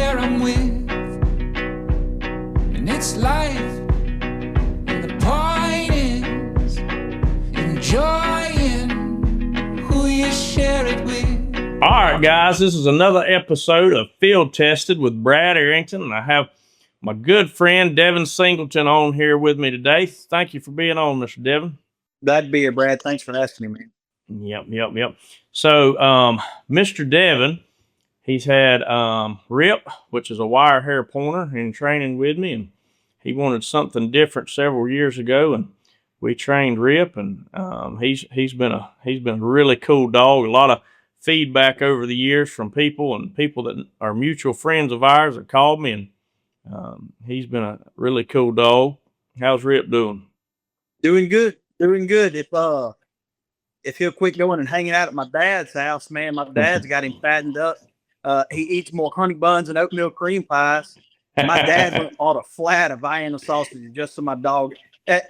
share 'em with. And it's life, and the point is enjoying who you share it with. All right, guys, this is another episode of Field Tested with Brad Arington, and I have my good friend Devin Singleton on here with me today. Thank you for being on, Mr. Devin. Glad to be here, Brad. Thanks for asking me, man. Yep. So, Mr. Devin, he's had Rip, which is a wire hair pointer, in training with me, and he wanted something different several years ago, and we trained Rip, and he's been a really cool dog. A lot of feedback over the years from people that are mutual friends of ours that called me, and he's been a really cool dog. How's Rip doing? Doing good. If he'll quit going and hanging out at my dad's house, man, my dad's got him fattened up. He eats more honey buns and oatmeal cream pies. My dad went bought a flat of Vienna sausage just so my dog.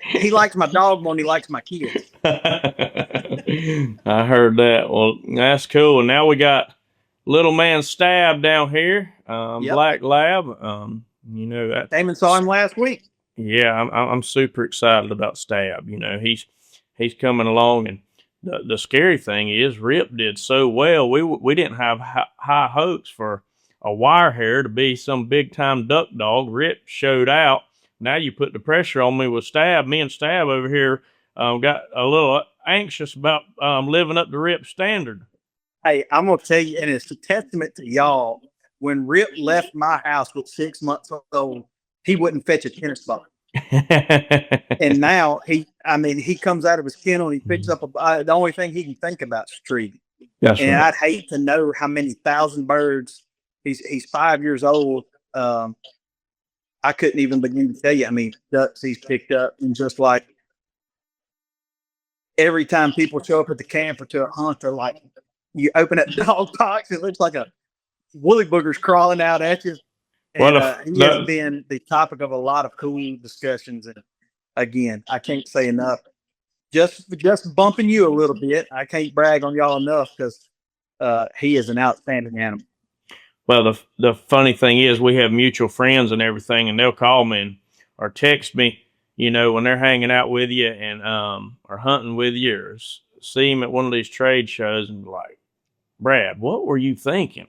He likes my dog more than he likes my kids. I heard that. Well, that's cool. And now we got little man Stab down here, Black Lab. You know that. Damon saw him last week. Yeah, I'm super excited about Stab. You know, he's coming along, and the scary thing is Rip did so well. We didn't have high hopes for a wire hair to be some big time duck dog. Rip showed out. Now you put the pressure on me with Stab. Me and Stab over here got a little anxious about living up to Rip's standard. Hey, I'm gonna tell you, and it's a testament to y'all. When Rip left my house with 6 months old, he wouldn't fetch a tennis ball. And now he comes out of his kennel and he picks up the only thing he can think about is tree. That's and right. I'd hate to know how many thousand birds. He's 5 years old. I couldn't even begin to tell you. I mean, ducks he's picked up, and just like every time people show up at the camp or to a hunt, they're like, you open that dog box, it looks like a woolly booger's crawling out at you. And he has been the topic of a lot of cool discussions. And again, I can't say enough. Just bumping you a little bit. I can't brag on y'all enough because he is an outstanding animal. Well, the funny thing is we have mutual friends and everything, and they'll call me or text me, you know, when they're hanging out with you and or hunting with you, or see him at one of these trade shows and be like, Brad, what were you thinking?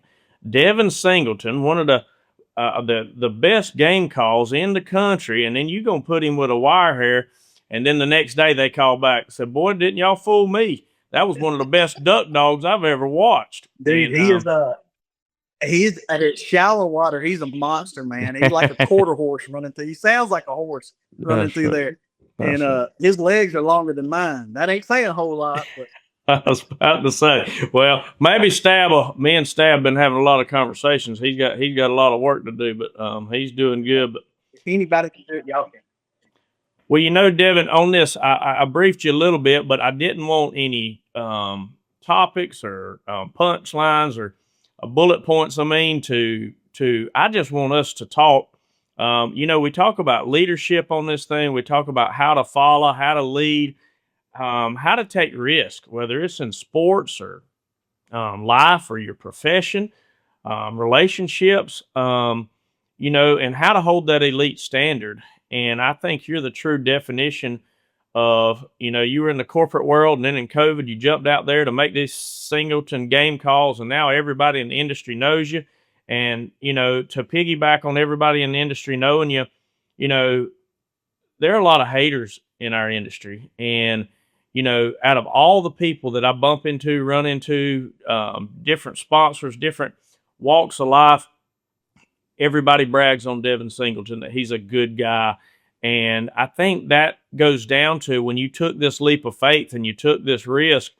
Devin Singleton, one of the best game calls in the country, and then you gonna put him with a wire hair, and then the next day they call back and said, boy, didn't y'all fool me? That was one of the best duck dogs I've ever watched. Dude, and, he's at shallow water. He's a monster, man. He's like a quarter horse running through. He sounds like a horse running through there. And his legs are longer than mine. That ain't saying a whole lot, but I was about to say, well, maybe me and Stab been having a lot of conversations. He's got a lot of work to do, but he's doing good. But if anybody can do it, y'all can. Well, you know, Devin, on this, I briefed you a little bit, but I didn't want any topics or punchlines or bullet points. I mean, I just want us to talk. You know, we talk about leadership on this thing. We talk about how to follow, how to lead, how to take risk, whether it's in sports or life or your profession, relationships, you know, and how to hold that elite standard. And I think you're the true definition of, you know, you were in the corporate world, and then in COVID, you jumped out there to make these Singleton Game Calls, and now everybody in the industry knows you. And, you know, to piggyback on everybody in the industry knowing you, you know, there are a lot of haters in our industry. And, you know, out of all the people that I bump into, run into, different sponsors, different walks of life, everybody brags on Devin Singleton, that he's a good guy. And I think that goes down to when you took this leap of faith and you took this risk,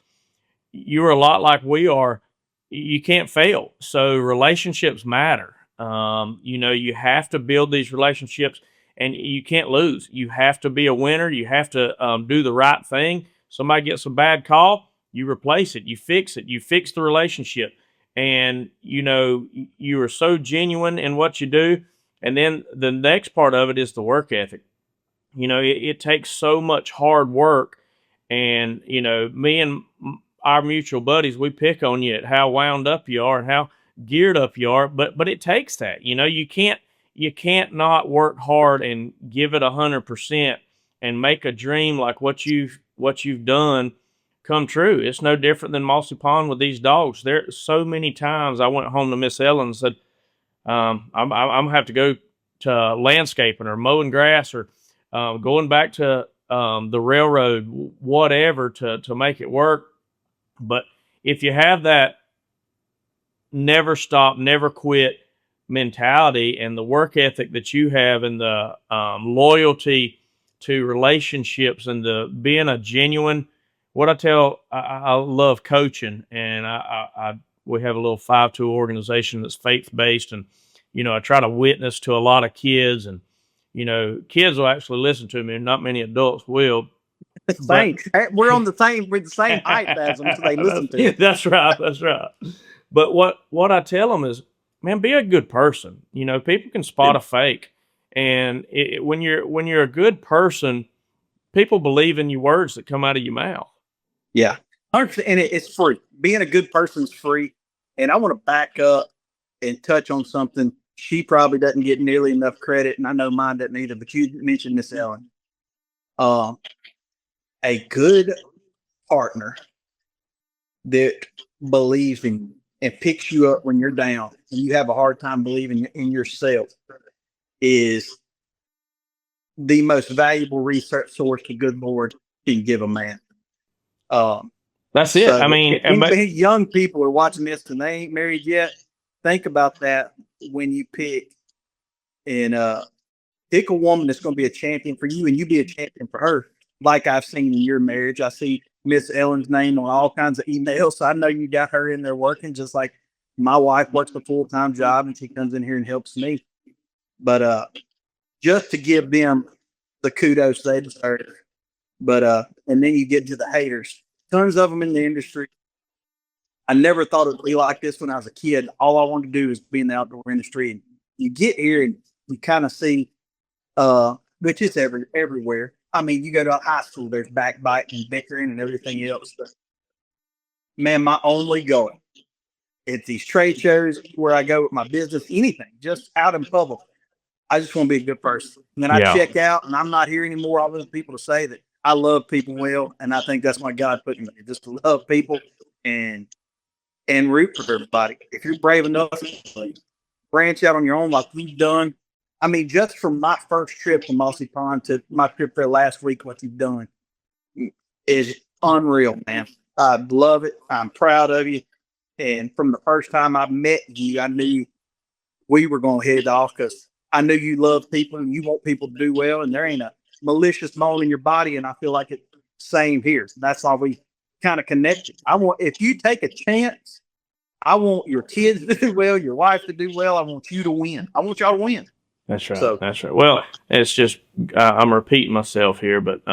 you were a lot like we are. You can't fail. So relationships matter. You know, you have to build these relationships, and you can't lose. You have to be a winner. You have to do the right thing. Somebody gets a bad call, you replace it. You fix it. You fix the relationship. And, you know, you are so genuine in what you do. And then the next part of it is the work ethic. You know, it takes so much hard work. And, you know, me and our mutual buddies, we pick on you at how wound up you are and how geared up you are, but it takes that. You can't not work hard and give it 100% and make a dream like what you've done come true. It's no different than Mossy Pond with these dogs. There so many times I went home to Miss Ellen and said, I'm gonna have to go to landscaping or mowing grass or going back to the railroad, whatever, to make it work. But if you have that never stop, never quit mentality and the work ethic that you have and the loyalty to relationships and the being a genuine, what I love coaching, and we have a little 5-2 organization that's faith-based, and I try to witness to a lot of kids, and kids will actually listen to me, and not many adults will. Thanks. We're the same height as them, so they listen to it. That's right. But what I tell them is, man, be a good person. People can spot a fake, and when you're a good person, people believe in your words that come out of your mouth. Yeah, 100%, and it's free. Being a good person's free. And I want to back up and touch on something. She probably doesn't get nearly enough credit, and I know mine doesn't either. But you mentioned Miss Ellen. A good partner that believes in you and picks you up when you're down and you have a hard time believing in yourself is the most valuable research source the good Lord can give a man. That's it. So I mean, young people are watching this and they ain't married yet. Think about that when you pick and pick a woman that's going to be a champion for you and you be a champion for her. Like I've seen in your marriage, I see Miss Ellen's name on all kinds of emails. So I know you got her in there working, just like my wife works a full-time job and she comes in here and helps me. But just to give them the kudos they deserve. But and then you get to the haters. Tons of them in the industry. I never thought it would be like this when I was a kid. All I wanted to do is be in the outdoor industry. And you get here and you kind of see, which is everywhere. I mean, you go to high school, there's backbiting and bickering and everything else. But man, my only goal at these trade shows, where I go with my business, anything, just out in public, I just want to be a good person. And then I check out, and I'm not here anymore. All those people to say that I love people well, and I think that's why God put me there, just to love people and root for everybody. If you're brave enough to branch out on your own like we've done, I mean, just from my first trip to Mossy Pond to my trip there last week, what you've done is unreal, man. I love it. I'm proud of you. And from the first time I met you, I knew we were going to hit it off because I knew you love people and you want people to do well, and there ain't a malicious mole in your body, and I feel like it's same here. So that's why we kind of connected. If you take a chance, I want your kids to do well, your wife to do well. I want you to win. I want y'all to win. That's right. That's right. Well, it's just I'm repeating myself here, but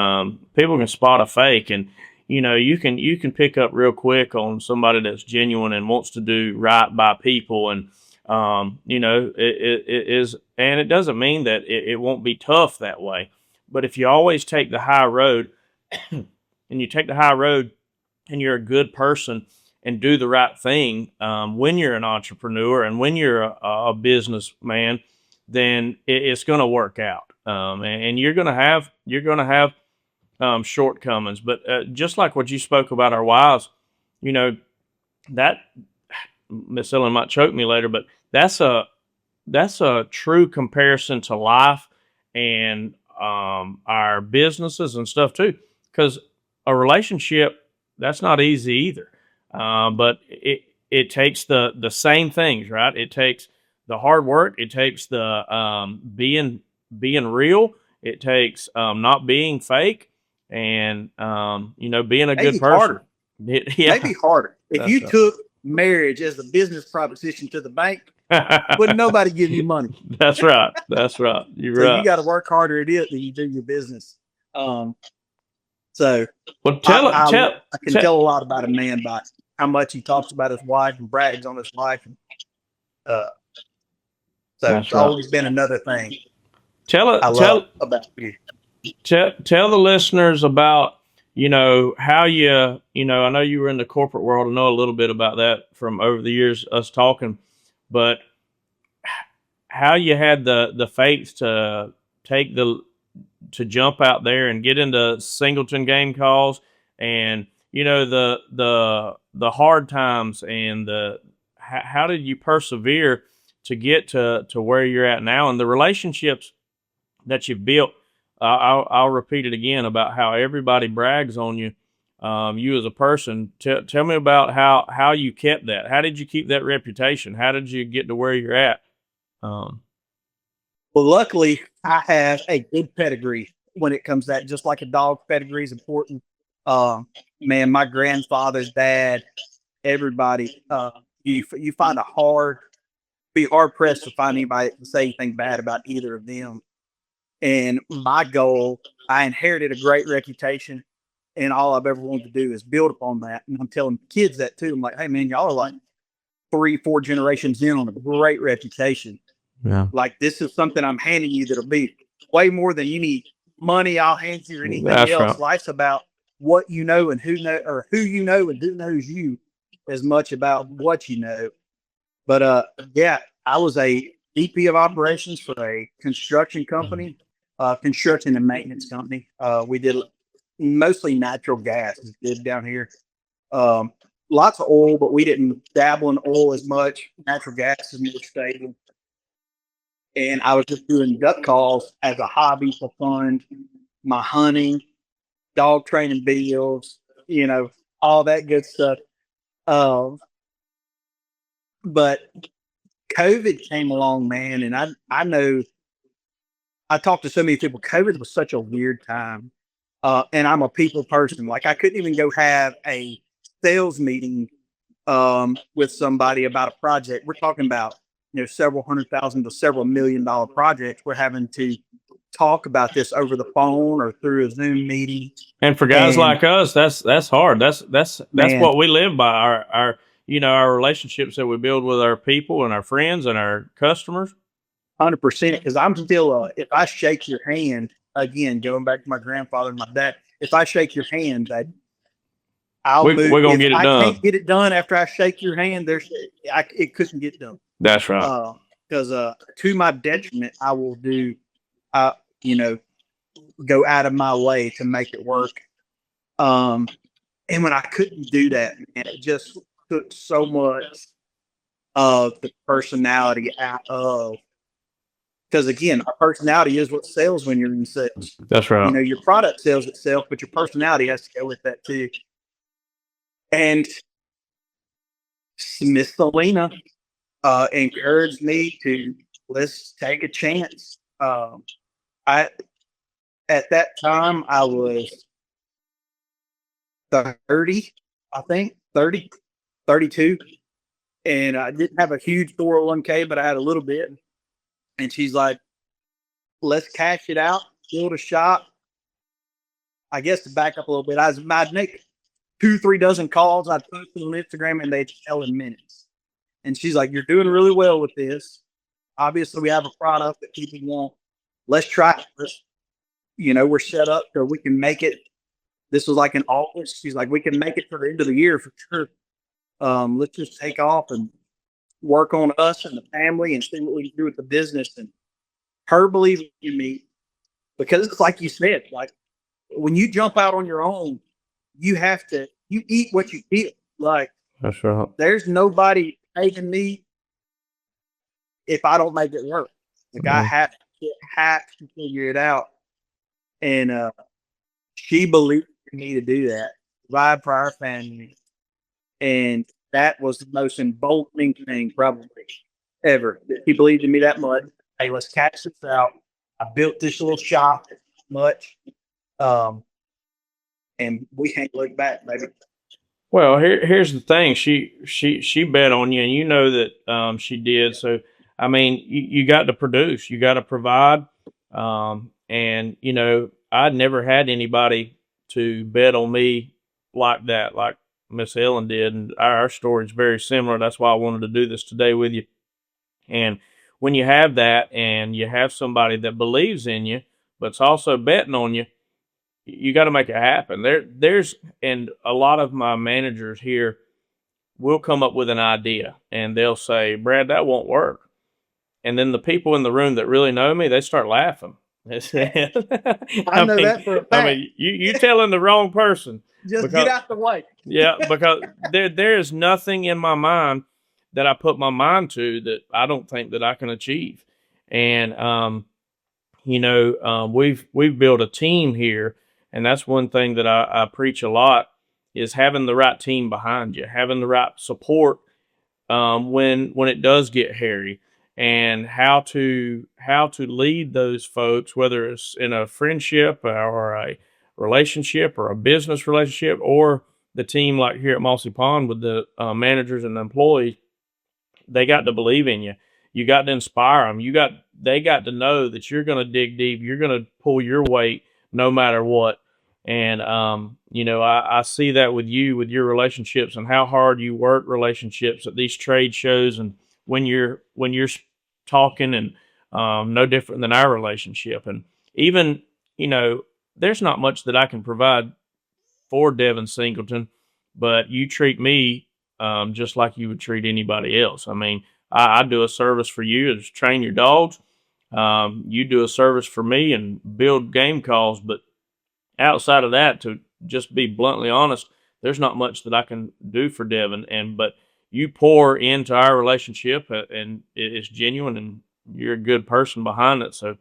people can spot a fake, and you can pick up real quick on somebody that's genuine and wants to do right by people, and it is, and it doesn't mean that it won't be tough that way. But if you always take the high road, and you take the high road, and you're a good person and do the right thing, when you're an entrepreneur and when you're a businessman, then it's going to work out. And you're going to have shortcomings. But just like what you spoke about our wives, that Miss Ellen might choke me later, but that's a true comparison to life and our businesses and stuff too, because a relationship, that's not easy either. But it takes the same things, right? It takes the hard work. It takes the being real. It takes not being fake, and being a good person. Harder. Maybe harder. If you took marriage as a business proposition to the bank, wouldn't nobody give you money? That's right. You're right. You got to work harder at it than you do your business. So well, I can tell a lot about a man by how much he talks about his wife and brags on his wife. And, so it's always been another thing. Tell about you. Tell the listeners about, how you, I know you were in the corporate world. I know a little bit about that from over the years, us talking, but how you had the faith to to jump out there and get into Singleton Game Calls, and the hard times, and how did you persevere to get to where you're at now, and the relationships that you've built. I'll repeat it again about how everybody brags on you, you as a person. Tell me about how you kept that. How did you keep that reputation? How did you get to where you're at? Well, luckily, I have a good pedigree when it comes to that. Just like a dog pedigree is important. Man, my grandfather's dad, everybody, you find be hard pressed to find anybody that can say anything bad about either of them. And my goal, I inherited a great reputation, and all I've ever wanted to do is build upon that. And I'm telling kids that too. I'm like, hey man, y'all are like 3-4 generations in on a great reputation. Yeah. Like, this is something I'm handing you that'll be way more than you need money I'll hand you or anything else. Right. Life's about what you know and who you know and who knows you, as much about what you know. But yeah, I was a VP of operations for a construction company, construction and maintenance company. We did mostly natural gas did down here. Lots of oil, but we didn't dabble in oil as much. Natural gas is more stable. And I was just doing duck calls as a hobby for fun, my hunting, dog training videos, all that good stuff. But COVID came along, man, and I know I talked to so many people. COVID was such a weird time. And I'm a people person. Like, I couldn't even go have a sales meeting with somebody about a project. We're talking about several $100,000 to several $1 million projects. We're having to talk about this over the phone or through a Zoom meeting. And for guys like us, that's hard. That's what we live by. Our relationships that we build with our people and our friends and our customers. 100%. Because I'm still, if I shake your hand, again, going back to my grandfather and my dad, if I shake your hand, I'll move. We're gonna get it done. I can't get it done after I shake your hand. It couldn't get done. That's right. Because to my detriment, I will go out of my way to make it work. And when I couldn't do that, man, it just took so much of the personality out of. Because again, our personality is what sells when you're in sales. That's right. Your product sells itself, but your personality has to go with that too. And Miss Selena encouraged me to let's take a chance. At that time I was 30, I think 30, 32, and I didn't have a huge 401k, but I had a little bit. And she's like, let's cash it out, build a shop. I guess to back up a little bit, I'd make 2-3 dozen calls. I'd post it on Instagram and they'd sell in minutes. And she's like, you're doing really well with this. Obviously, we have a product that people want. Let's try it. We're set up so we can make it. This was like in August. She's like, we can make it for the end of the year for sure. Let's just take off and work on us and the family and see what we can do with the business. And her believing in me, because it's like you said, like when you jump out on your own, you eat what you feel. Like, that's right. There's nobody taking me if I don't make it work. Like, I have to figure it out. And she believed in me to do that, provide for our family. And that was the most emboldening thing probably ever. He believed in me that much. Hey, let's catch this out. I built this little shop much. And we can't look back, baby. Well, here's the thing. She bet on you, and that she did. So, I mean, you got to produce. You got to provide. And, I'd never had anybody to bet on me like that, like Miss Ellen did, and our story is very similar. That's why I wanted to do this today with you. And when you have that, and you have somebody that believes in you, but it's also betting on you, you got to make it happen. And a lot of my managers here, we'll come up with an idea and they'll say, Brad, that won't work. And then the people in the room that really know me, they start laughing. I know that for a fact. I mean, you're telling the wrong person. Just get out the way. Yeah, because there is nothing in my mind that I put my mind to that I don't think that I can achieve. And we've built a team here, and that's one thing that I preach a lot is having the right team behind you, having the right support when it does get hairy, and how to lead those folks, whether it's in a friendship or a relationship or a business relationship, or the team like here at Mossy Pond with the managers and the employees. They got to believe in you. You got to inspire them. They got to know that you're going to dig deep. You're going to pull your weight no matter what. And, I see that with you, with your relationships and how hard you work relationships at these trade shows. And when you're talking and, no different than our relationship. And even, there's not much that I can provide for Devin Singleton, but you treat me, just like you would treat anybody else. I mean, I do a service for you is train your dogs. You do a service for me and build game calls. But outside of that, to just be bluntly honest, there's not much that I can do for Devin. But you pour into our relationship, and it's genuine, and you're a good person behind it. So,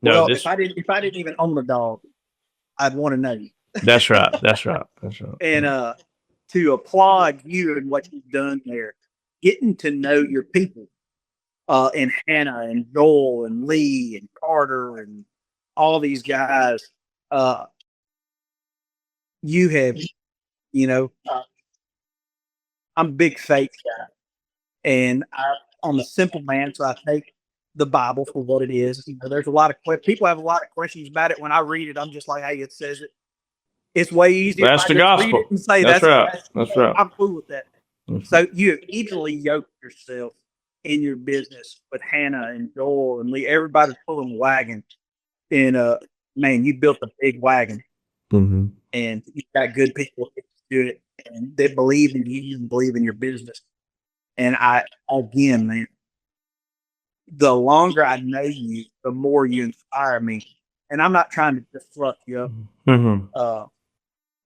if I didn't even own the dog, I'd want to know you. That's right. That's right. And to applaud you and what you've done there, getting to know your people, and Hannah and Joel and Lee and Carter and all these guys, you have, I'm a big faith guy, and I'm a simple man, so I take the Bible for what it is. There's a lot of people have a lot of questions about it. When I read it, I'm just like, hey, it says it. It's way easier. That's the gospel. Read it and say, that's right. That's right. I'm cool with that. Mm-hmm. So you easily yoke yourself in your business with Hannah and Joel and Lee. Everybody's pulling wagon. And man, you built a big wagon. Mm-hmm. And you got good people to do it, and they believe in you and believe in your business. And again, man, the longer I know you, the more you inspire me. And I'm not trying to just fluff you up,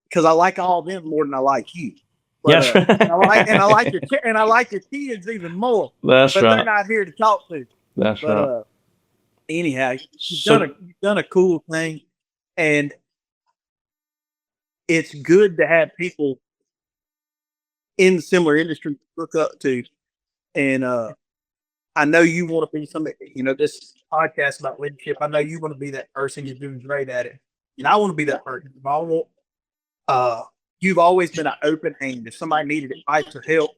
because I like all of them more than I like you. But, yes, and I like your kids even more. That's but right. They're not here to talk to. That's right. Anyhow, you've done a cool thing, and it's good to have people in the similar industry to look up to. And I know you want to be somebody, this podcast about leadership. I know you want to be that person. You're doing great at it. And I want to be that person. You've always been an open hand. If somebody needed advice or help,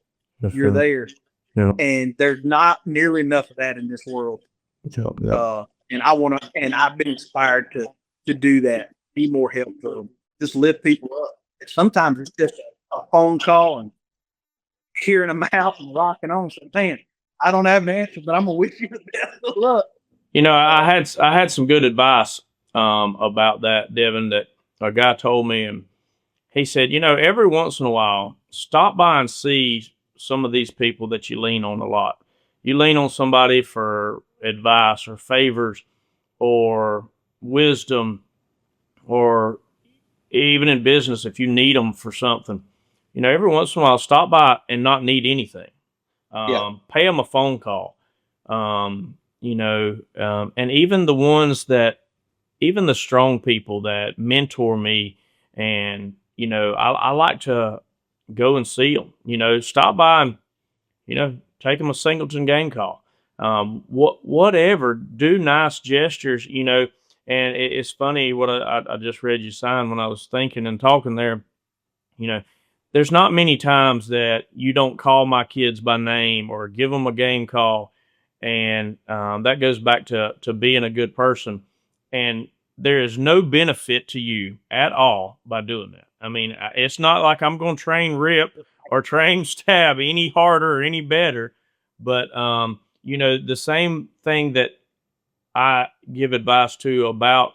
you're there. Yeah. And there's not nearly enough of that in this world. Yeah. And I've been inspired to do that, be more helpful, just lift people up. Sometimes it's just a phone call and hearing them out and rocking on. So, man, I don't have an answer, but I'm gonna wish you the best of luck. I had some good advice about that, Devin, that a guy told me, and he said, every once in a while, stop by and see some of these people that you lean on a lot. You lean on somebody for advice or favors or wisdom, or even in business, if you need them for something, every once in a while, stop by and not need anything. Pay them a phone call. And even the ones even the strong people that mentor me, and, I like to go and see them, stop by and, take them a Singleton game call. Whatever, do nice gestures, and it's funny what I just read you sign when I was thinking and talking there. There's not many times that you don't call my kids by name or give them a game call. And that goes back to being a good person. And there is no benefit to you at all by doing that. I mean, it's not like I'm going to train Rip or train Stab any harder or any better. But, the same thing that I give advice to about,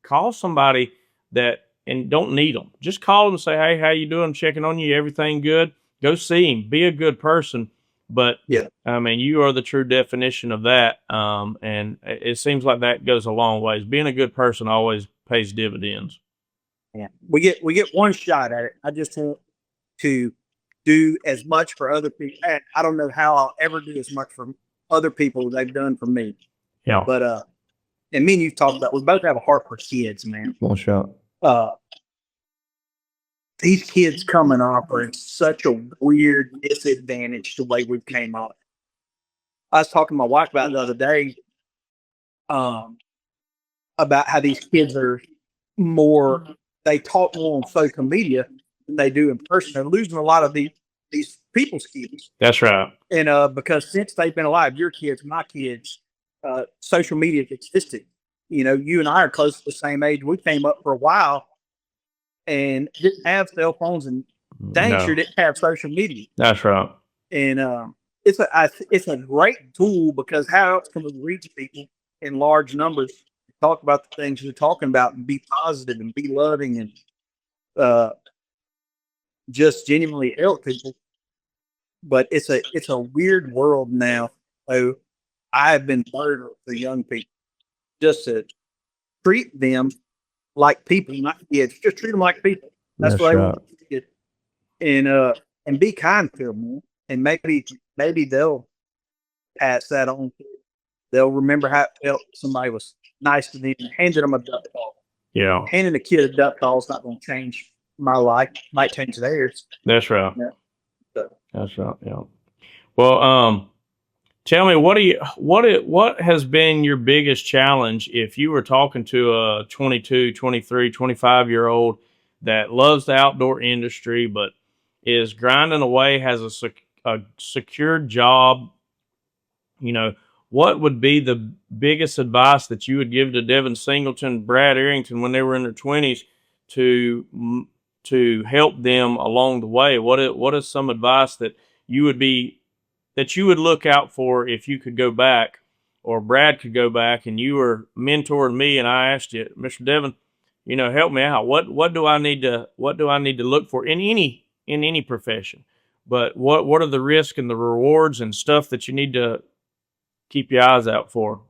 call somebody that and don't need them. Just call them and say, hey, how you doing? I'm checking on you. Everything good? Go see him. Be a good person. But, Yeah. I mean, you are the true definition of that. And it seems like that goes a long ways. Being a good person always pays dividends. Yeah. We get one shot at it. I just want to do as much for other people. I don't know how I'll ever do as much for other people as they've done for me. Yeah. But and me and you talked about, we both have a heart for kids, man. One shot. These kids coming up are in such a weird disadvantage the way we came up. I was talking to my wife about it the other day, about how these kids are more, they talk more on social media than they do in person. They're losing a lot of these people skills. That's right. And because since they've been alive, your kids, my kids, social media existed. You know, you and I are close to the same age. We came up for a while and didn't have cell phones, and dang sure didn't have social media. That's right. And it's a great tool, because how else can we reach people in large numbers, talk about the things you're talking about, and be positive and be loving, and just genuinely help people. But it's a weird world now. So I've been murdered for young people, just to treat them like people, not kids. Just treat them like people. That's what I want to get. And be kind to them, and maybe they'll pass that on. They'll remember how it felt. Somebody was nice to them and handed them a duck ball. Yeah. Handing a kid a duck ball is not going to change my life. Might change theirs. That's right. Yeah. That's right. Yeah. Well, tell me, what has been your biggest challenge if you were talking to a 22, 23, 25-year-old that loves the outdoor industry but is grinding away, has a secured job? You know, what would be the biggest advice that you would give to Devin Singleton, Brad Arington when they were in their 20s to help them along the way? What is some advice that you would look out for if you could go back, or Brad could go back, and you were mentoring me and I asked you, Mr. Devin, you know, help me out. What do I need to look for in any profession? But what are the risks and the rewards and stuff that you need to keep your eyes out for?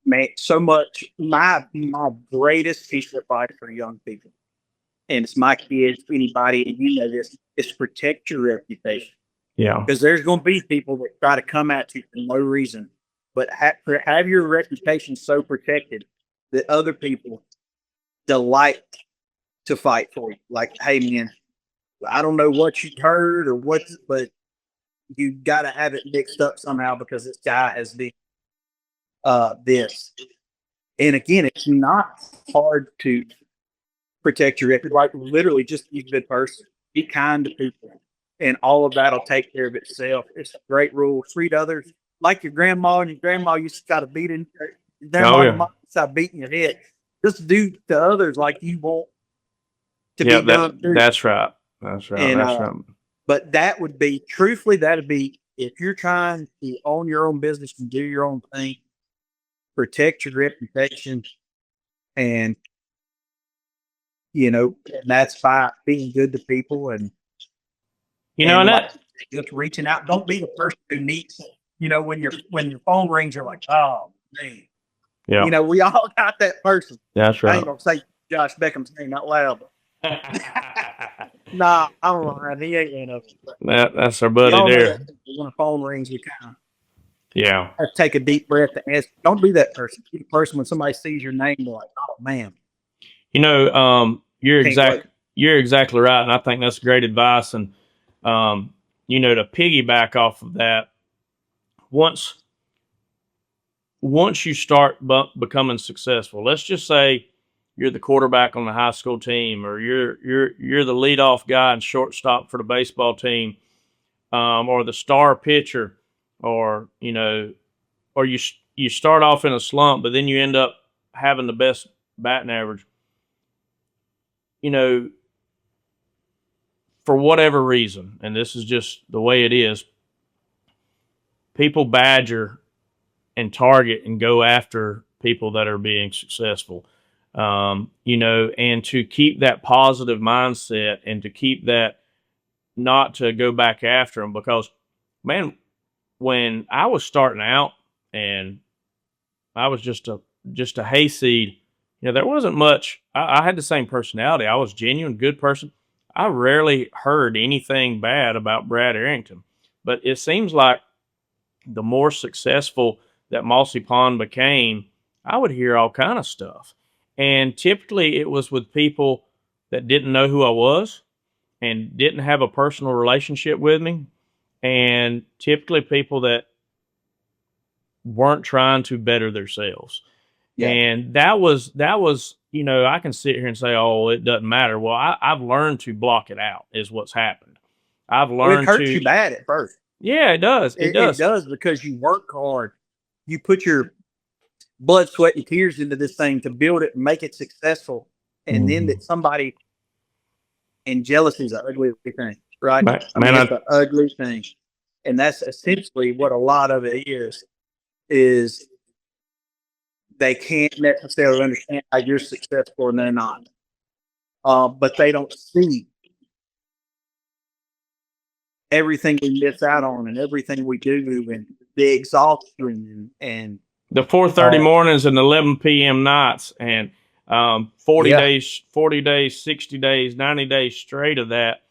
Man, so much. My greatest piece of advice for young people, and it's my kids, anybody, and you know this, is protect your reputation. Yeah. Because there's going to be people that try to come at you for no reason, but have your reputation so protected that other people delight to fight for you. Like, hey, man, I don't know what you heard or what, but you got to have it mixed up somehow because this guy has been this. And again, it's not hard to protect your reputation. Like, literally, just be a good person, be kind to people, and all of that'll take care of itself. It's a great rule. Treat others like your grandma, and your grandma used to try to beat in. Your grandma used to start beating your head. Just do to others like you want to be done. That's right. That's right. And, that's right. But that would be, truthfully, that'd be, if you're trying to own your own business and do your own thing, protect your reputation, and you know, and that's by being good to people, and and that, just reaching out. Don't be the person who needs, you know, when your phone rings, you're like, oh man, yeah. You know, we all got that person. That's right. I ain't gonna say Josh Beckham's name out loud, but nah, I don't know. He ain't gonna. That's our buddy there. When a phone rings, you kind of have to take a deep breath and ask. Don't be that person. Be the person when somebody sees your name, they're like, oh man. You know, you're exactly right, and I think that's great advice. And you know, to piggyback off of that, once you start becoming successful, let's just say you're the quarterback on the high school team, or you're the leadoff guy and shortstop for the baseball team, or the star pitcher, or you know, or you start off in a slump, but then you end up having the best batting average. You know, for whatever reason, and this is just the way it is, people badger and target and go after people that are being successful. you know, and to keep that positive mindset and to keep that, not to go back after them. Because, man, when I was starting out and I was just a hayseed, you know, there wasn't much. I had the same personality. I was a genuine, good person. I rarely heard anything bad about Brad Arington. But it seems like the more successful that Mossy Pond became, I would hear all kind of stuff. And typically it was with people that didn't know who I was and didn't have a personal relationship with me. And typically people that weren't trying to better themselves. Yeah. And that was, you know, I can sit here and say, oh, it doesn't matter. Well, I've learned to block it out is what's happened. I've learned it hurts you bad at first. Yeah, it does. It does. It does, because you work hard. You put your blood, sweat, and tears into this thing to build it and make it successful. And then that somebody, and jealousy is an ugly thing, right? I mean, it's an ugly thing. And that's essentially what a lot of it is they can't necessarily understand how you're successful and they're not. But they don't see everything we miss out on and everything we do and the exhaustion and the 4:30 mornings and 11 p.m. nights and 40 days, 60 days, 90 days straight of that.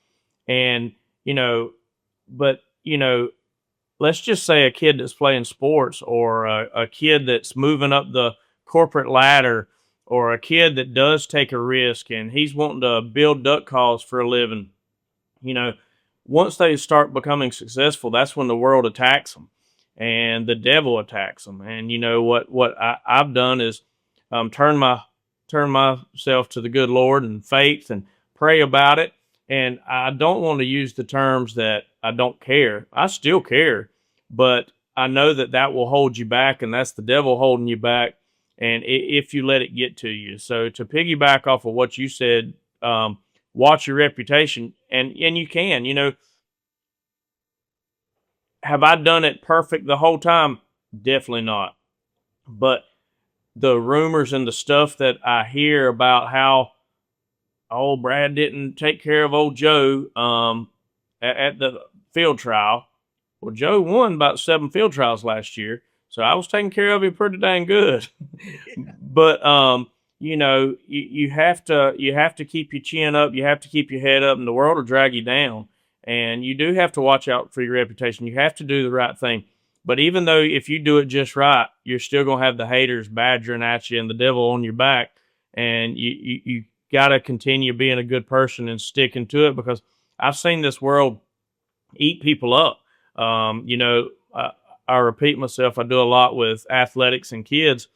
And, you know, but, you know, let's just say a kid that's playing sports or a kid that's moving up the corporate ladder or a kid that does take a risk and he's wanting to build duck calls for a living. You know, once they start becoming successful, that's when the world attacks them and the devil attacks them. And you know what I've done is turn myself to the good Lord and faith and pray about it. And I don't want to use the terms that I don't care. I still care, but I know that will hold you back, and that's the devil holding you back. And if you let it get to you. So to piggyback off of what you said, watch your reputation, and you can, you know, have I done it perfect the whole time? Definitely not. But the rumors and the stuff that I hear about how, oh, Brad didn't take care of old Joe at the field trial. Well, Joe won about 7 field trials last year, so I was taking care of him pretty dang good. But you know, you have to keep your chin up, you have to keep your head up, and the world will drag you down. And you do have to watch out for your reputation. You have to do the right thing. But even though if you do it just right, you're still gonna have the haters badgering at you and the devil on your back. And you got to continue being a good person and sticking to it, because I've seen this world eat people up. You know, I repeat myself. I do a lot with athletics and kids,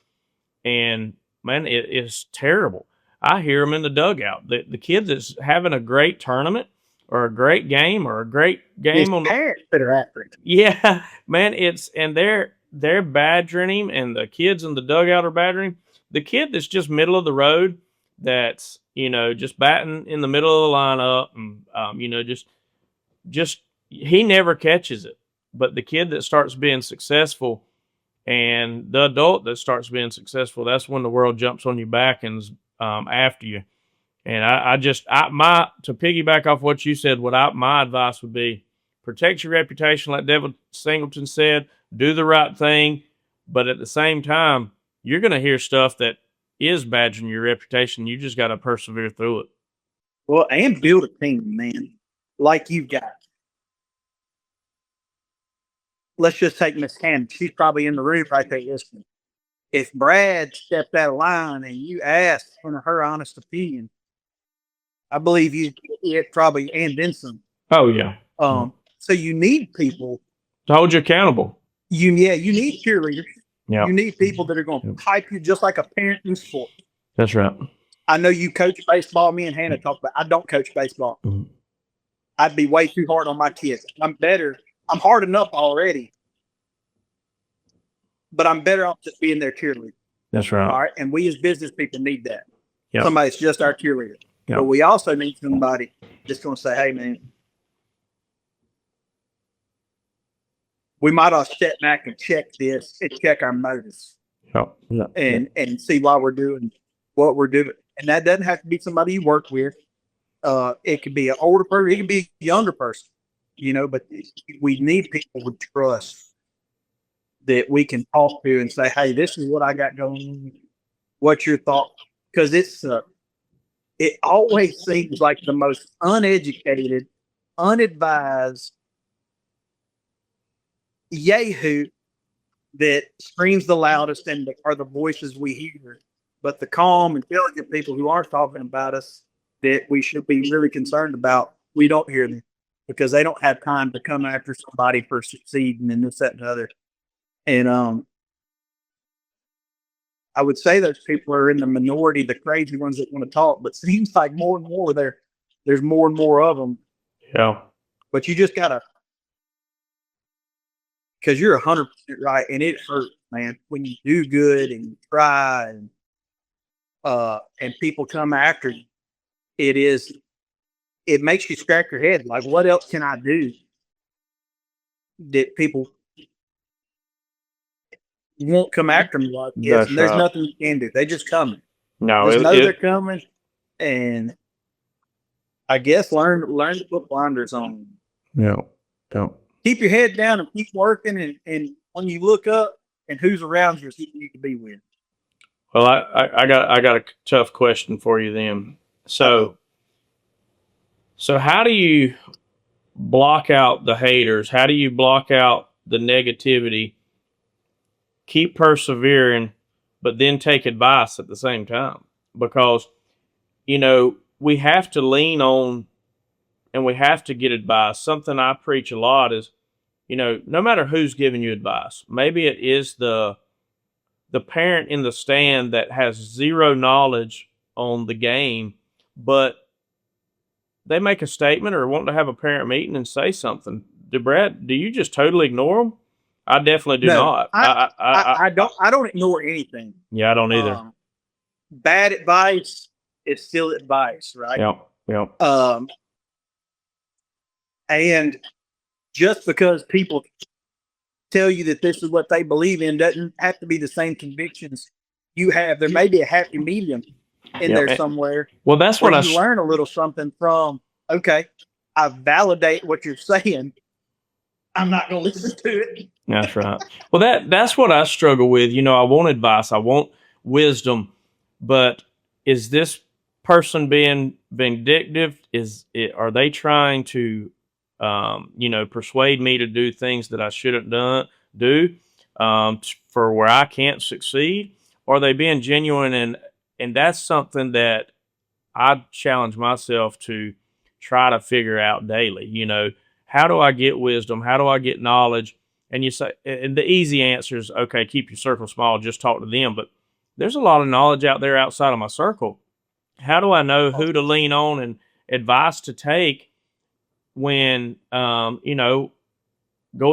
and man, it is terrible. I hear them in the dugout. The kid that's having a great tournament or a great game or a great game on the parents that are after it. Yeah, man, and they're badgering him, and the kids in the dugout are badgering him. The kid that's just middle of the road, that's, you know, just batting in the middle of the lineup, and you know, just he never catches it. But the kid that starts being successful and the adult that starts being successful, that's when the world jumps on your back and is after you. And to piggyback off what you said, my advice would be, protect your reputation, like Devin Singleton said, do the right thing. But at the same time, you're going to hear stuff that is badgering your reputation. You just got to persevere through it. Well, and build a team, man, like you've got. Let's just take Miss Hannah. She's probably in the room right there listening. If Brad stepped out of line and you asked for her honest opinion, I believe it probably, and then some. Oh yeah. So you need people to hold you accountable. You need cheerleaders. Yeah. You need people that are going to hype you just like a parent in sport. That's right. I know you coach baseball. Me and Hannah talk about. I don't coach baseball. Mm-hmm. I'd be way too hard on my kids. I'm better. I'm hard enough already, but I'm better off just being their cheerleader. That's right. All right, and we as business people need that. Yep. Somebody's just our cheerleader. Yep. But we also need somebody that's going to say, "Hey, man, we might all step back and check this and check our motives, yep. and see why we're doing what we're doing. And that doesn't have to be somebody you work with. It could be an older person, it could be a younger person, but we need people with trust that we can talk to and say, hey, this is what I got going on. What's your thought? Because it always seems like the most uneducated, unadvised yahoo that screams the loudest and are the voices we hear. But the calm, intelligent people who aren't talking about us that we should be really concerned about, we don't hear them because they don't have time to come after somebody for succeeding and this, that, and the other. And I would say those people are in the minority, the crazy ones that want to talk, but seems like more and more there's more and more of them. Yeah. But you just gotta, because you're 100% right, and it hurts, man, when you do good and you try and people come after you. It makes you scratch your head. Like, what else can I do that people won't come after me like this? And there's nothing you can do. They just coming. No, they're coming, and I guess learn to put blinders on. Yeah. Keep your head down and keep working, and when you look up and who's around you is who you can be with. Well, I got a tough question for you then. So how do you block out the haters? How do you block out the negativity? Keep persevering, but then take advice at the same time. Because, we have to lean on and we have to get advice. Something I preach a lot is, no matter who's giving you advice, maybe it is the parent in the stand that has zero knowledge on the game, but they make a statement or want to have a parent meeting and say something. Brad, do you just totally ignore them? I definitely do not. I don't ignore anything. Yeah, I don't either. Bad advice is still advice, right? Yep. And just because people tell you that this is what they believe in doesn't have to be the same convictions you have. There may be a happy medium in there somewhere. Well, that's what you learn a little something from. Okay, I validate what you're saying. I'm not going to listen to it. That's right. Well, that's what I struggle with. I want advice. I want wisdom. But is this person being vindictive? Are they trying to, persuade me to do things that I shouldn't do for where I can't succeed? Or are they being genuine? And that's something that I challenge myself to try to figure out daily. How do I get wisdom? How do I get knowledge? And you say, and the easy answer is, okay, keep your circle small, just talk to them. But there's a lot of knowledge out there outside of my circle. How do I know who to lean on and advice to take when, going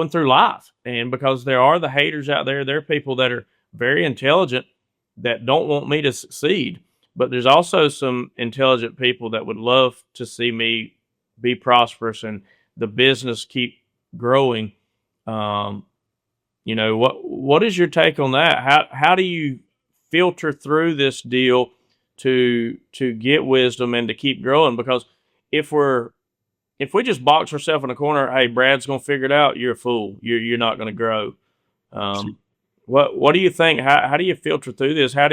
through life? And because there are the haters out there, there are people that are very intelligent that don't want me to succeed. But there's also some intelligent people that would love to see me be prosperous and the business keep growing. What is your take on that? How do you filter through this deal to get wisdom and to keep growing? Because if we just box ourselves in a corner, hey, Brad's going to figure it out, you're a fool. You're not going to grow. What do you think? How do you filter through this? How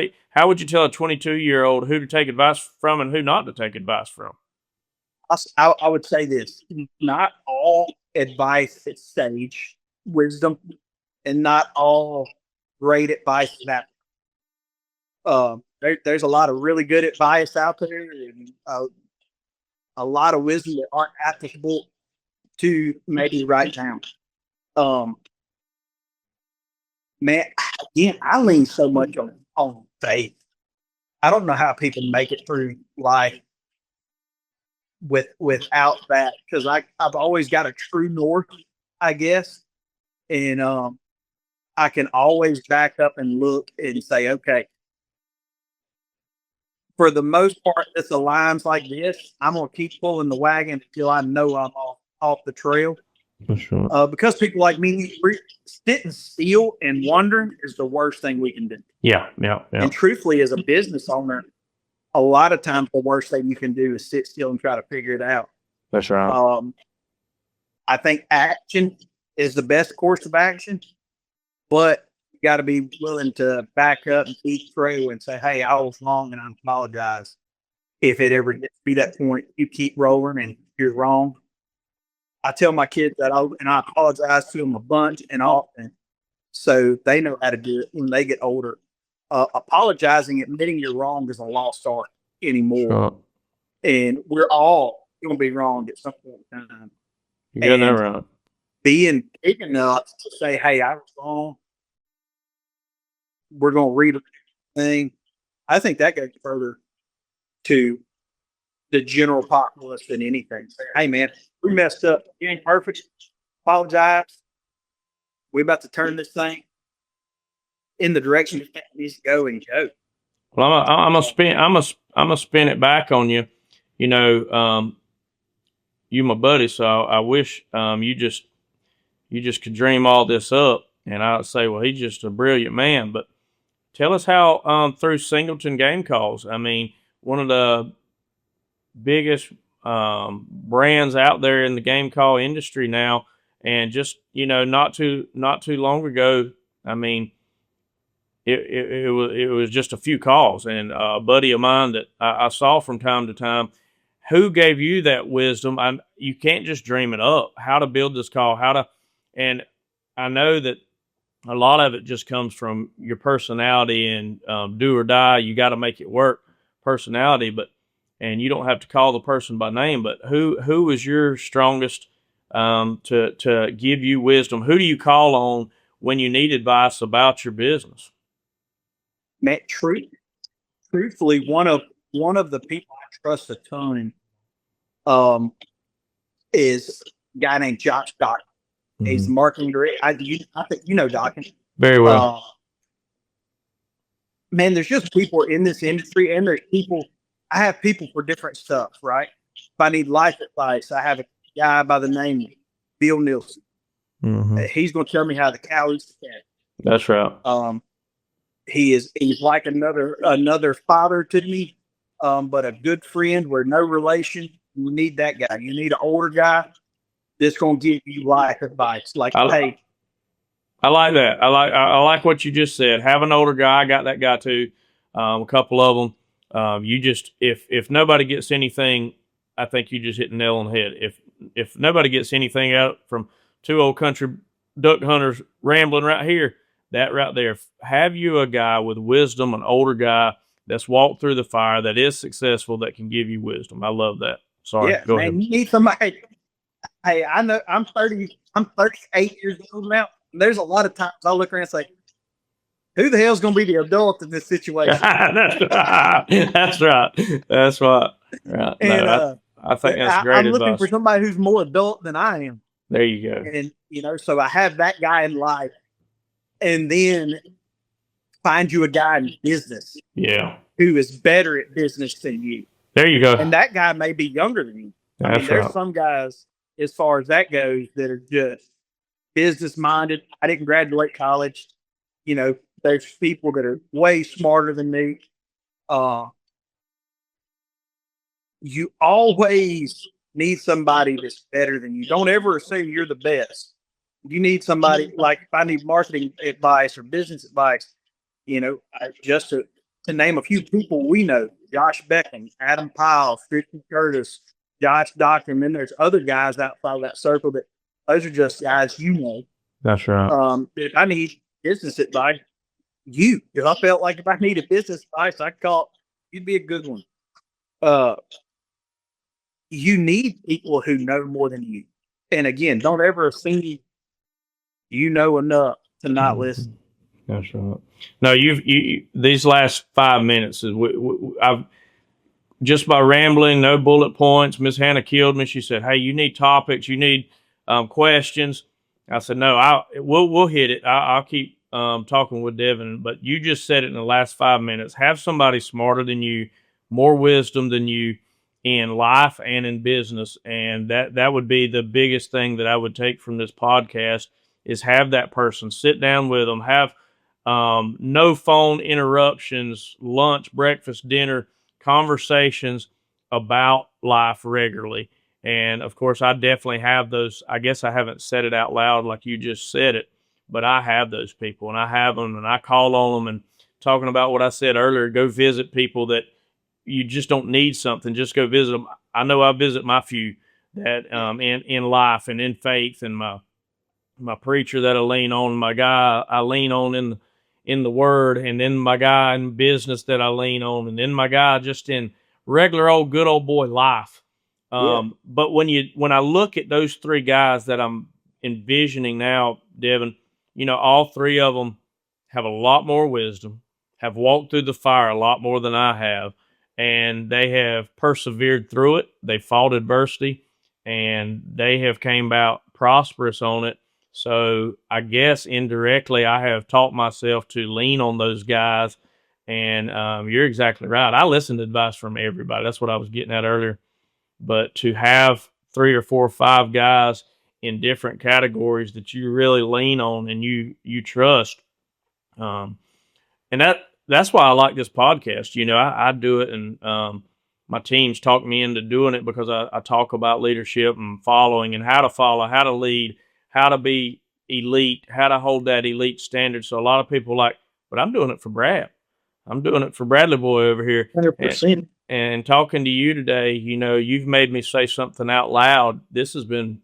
would you tell a 22-year-old who to take advice from and who not to take advice from? I would say this: not all advice is sage wisdom, and not all great advice is that. There's a lot of really good advice out there, and a lot of wisdom that aren't applicable to maybe right now. Man, again, I lean so much on faith. I don't know how people make it through life without that, because I've always got a true north, I guess, and I can always back up and look and say, okay, for the most part, this aligns like this. I'm gonna keep pulling the wagon until I know I'm off the trail. For sure. Because people like me, sitting still and wondering is the worst thing we can do. Yeah. And truthfully, as a business owner, a lot of times the worst thing you can do is sit still and try to figure it out. That's right. I think action is the best course of action, but you got to be willing to back up and be true and say, "Hey, I was wrong, and I apologize." If it ever gets to be that point, you keep rolling, and you're wrong. I tell my kids that, and I apologize to them a bunch and often, so they know how to do it when they get older. Apologizing, admitting you're wrong is a lost art anymore. Sure. And we're all going to be wrong at some point in time. You got that right. Being big enough to say, "Hey, I was wrong. We're going to read a thing." I think that goes further to the general populace than anything. Say, "Hey, man, we messed up. You ain't perfect. Apologize. We're about to turn this thing in the direction it needs to go and go." Well, I'm gonna spin it back on you. You know, you my buddy, so I wish you just could dream all this up, and I'd say, well, he's just a brilliant man. But tell us how through Singleton Game Calls. I mean, one of the biggest brands out there in the game call industry now, and just not too long ago, I mean, it was just a few calls, and a buddy of mine that I saw from time to time, who gave you that wisdom. You can't just dream it up, how to build this call, and I know that a lot of it just comes from your personality and do or die. You got to make it work personality, and you don't have to call the person by name, but who was your strongest to give you wisdom? Who do you call on when you need advice about your business? Man, truthfully, one of the people I trust a ton is a guy named Josh Dock. Mm-hmm. He's the marketing director. I think you know Dock very well. Man, there's just people in this industry, and there's people. I have people for different stuff, right? If I need life advice, I have a guy by the name of Bill Nielsen. Mm-hmm. He's going to tell me how the cow eats the cat. That's right. He's like another father to me, but a good friend. We're no relation. You need that guy. You need an older guy that's going to give you life advice. Like, hey, I like that. I like what you just said. Have an older guy. I got that guy too. A couple of them. You just if nobody gets anything, I think you just hit the nail on the head. If nobody gets anything out from two old country duck hunters rambling right here, that right there, have you a guy with wisdom, an older guy that's walked through the fire, that is successful, that can give you wisdom. I love that. Sorry, yeah, go man, ahead. You need somebody. Hey, I know I'm 38 years old now. There's a lot of times I look around and say, who the hell's going to be the adult in this situation? That's right. That's right. Right. And, no, I think that's great I'm advice. looking for somebody who's more adult than I am. There you go. And, so I have that guy in life, and then find you a guy in business. Yeah. Who is better at business than you. There you go. And that guy may be younger than you. There's some guys, as far as that goes, that are just business minded. I didn't graduate college. There's people that are way smarter than me. You always need somebody that's better than you. Don't ever assume you're the best. You need somebody, like if I need marketing advice or business advice, just to name a few people we know: Josh Beckham, Adam Pyle, Christian Curtis, Josh Doctor, and then there's other guys outside of that circle that those are just guys That's right. If I need business advice, if I felt like if I needed business advice, I'd call you'd be a good one. You need people who know more than you. And again, don't ever assume you know enough to not listen. That's right. No, you these last 5 minutes is I've just by rambling, no bullet points. Miss Hannah killed me. She said, "Hey, you need topics, you need questions." I said, "No, we'll hit it. I'll keep talking with Devin." But you just said it in the last 5 minutes. Have somebody smarter than you, more wisdom than you in life and in business, and that would be the biggest thing that I would take from this podcast. Is have that person, sit down with them, have no phone interruptions, lunch, breakfast, dinner, conversations about life regularly. And of course, I definitely have those. I guess I haven't said it out loud like you just said it, but I have those people, and I have them, and I call on them. And talking about what I said earlier, go visit people that you just don't need something. Just go visit them. I know I visit my few that in life and in faith, and my preacher that I lean on, my guy I lean on in the word, and then my guy in business that I lean on, and then my guy just in regular old good old boy life. But when I look at those three guys that I'm envisioning now, Devin, all three of them have a lot more wisdom, have walked through the fire a lot more than I have, and they have persevered through it. They fought adversity, and they have came out prosperous on it. So I guess indirectly I have taught myself to lean on those guys. And you're exactly right. I listen to advice from everybody. That's what I was getting at earlier. But to have 3 or 4 or 5 guys in different categories that you really lean on and you trust, and that's why I like this podcast. I do it, and my teams talk me into doing it because I talk about leadership and following and how to follow, how to lead, how to be elite, how to hold that elite standard. So a lot of people are like, but I'm doing it for Brad. I'm doing it for Bradley boy over here. 100%. And talking to you today, you've made me say something out loud. This has been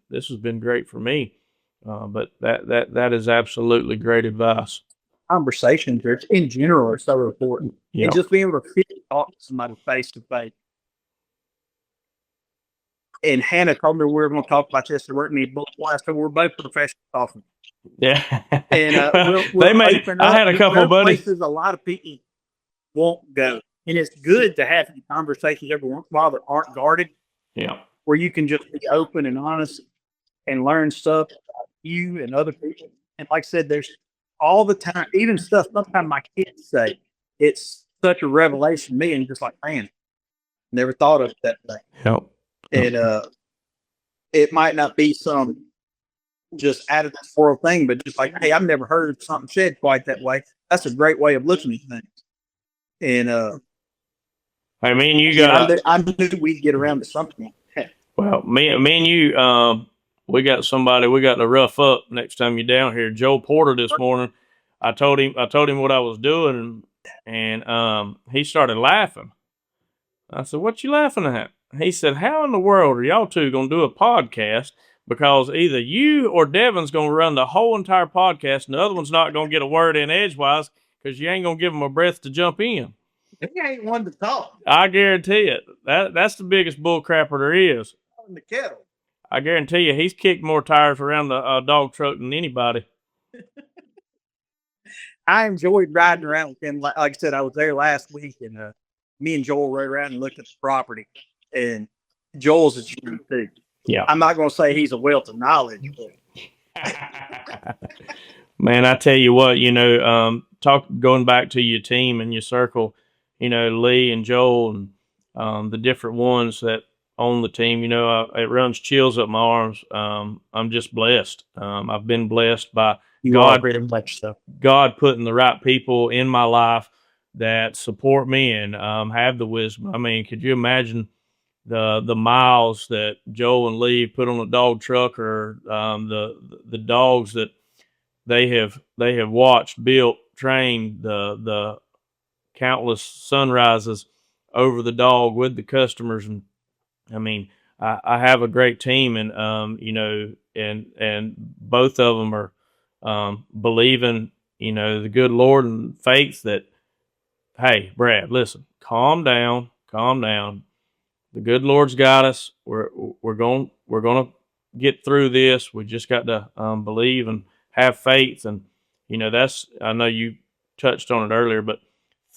great for me. But that is absolutely great advice. Conversations in general are so important. Yep. And just being able to talk to somebody face to face. And Hannah told me we were going to talk about this. We're both professional talkers. Yeah. And I had a couple of buddies. Places a lot of people won't go. And it's good to have conversations every once in a while that aren't guarded. Yeah. Where you can just be open and honest and learn stuff about you and other people. And like I said, there's all the time, even stuff sometimes my kids say, it's such a revelation to me, and just like, man, never thought of that thing. Yep. And it might not be some just out of this world thing, but just like, hey, I've never heard something said quite that way. That's a great way of looking at things. And I mean, I knew we'd get around to something. Well, me and you, we got to rough up next time you're down here. Joe Porter this morning, I told him what I was doing, and he started laughing. I said, "What you laughing at?" He said, "How in the world are y'all two going to do a podcast? Because either you or Devin's going to run the whole entire podcast, and the other one's not going to get a word in edgewise because you ain't going to give them a breath to jump in." He ain't one to talk. I guarantee it. That's the biggest bull crapper there is. In the kettle. I guarantee you, he's kicked more tires around the dog truck than anybody. I enjoyed riding around with him. Like I said, I was there last week, and me and Joel rode around and looked at the property. And Joel's a genius too. Yeah, I'm not going to say he's a wealth of knowledge, but man, I tell you what, going back to your team and your circle, Lee and Joel and the different ones that on the team, it runs chills up my arms. I'm just blessed. I've been blessed by God putting the right people in my life that support me and have the wisdom. I mean, could you imagine the miles that Joel and Lee put on a dog truck, or the dogs that they have watched, built, trained, the countless sunrises over the dog with the customers. And I mean, I have a great team, and and both of them are believing, the good Lord and faith that, hey, Brad, listen, calm down. The good Lord's got us. We're going to get through this. We just got to believe and have faith. And I know you touched on it earlier, but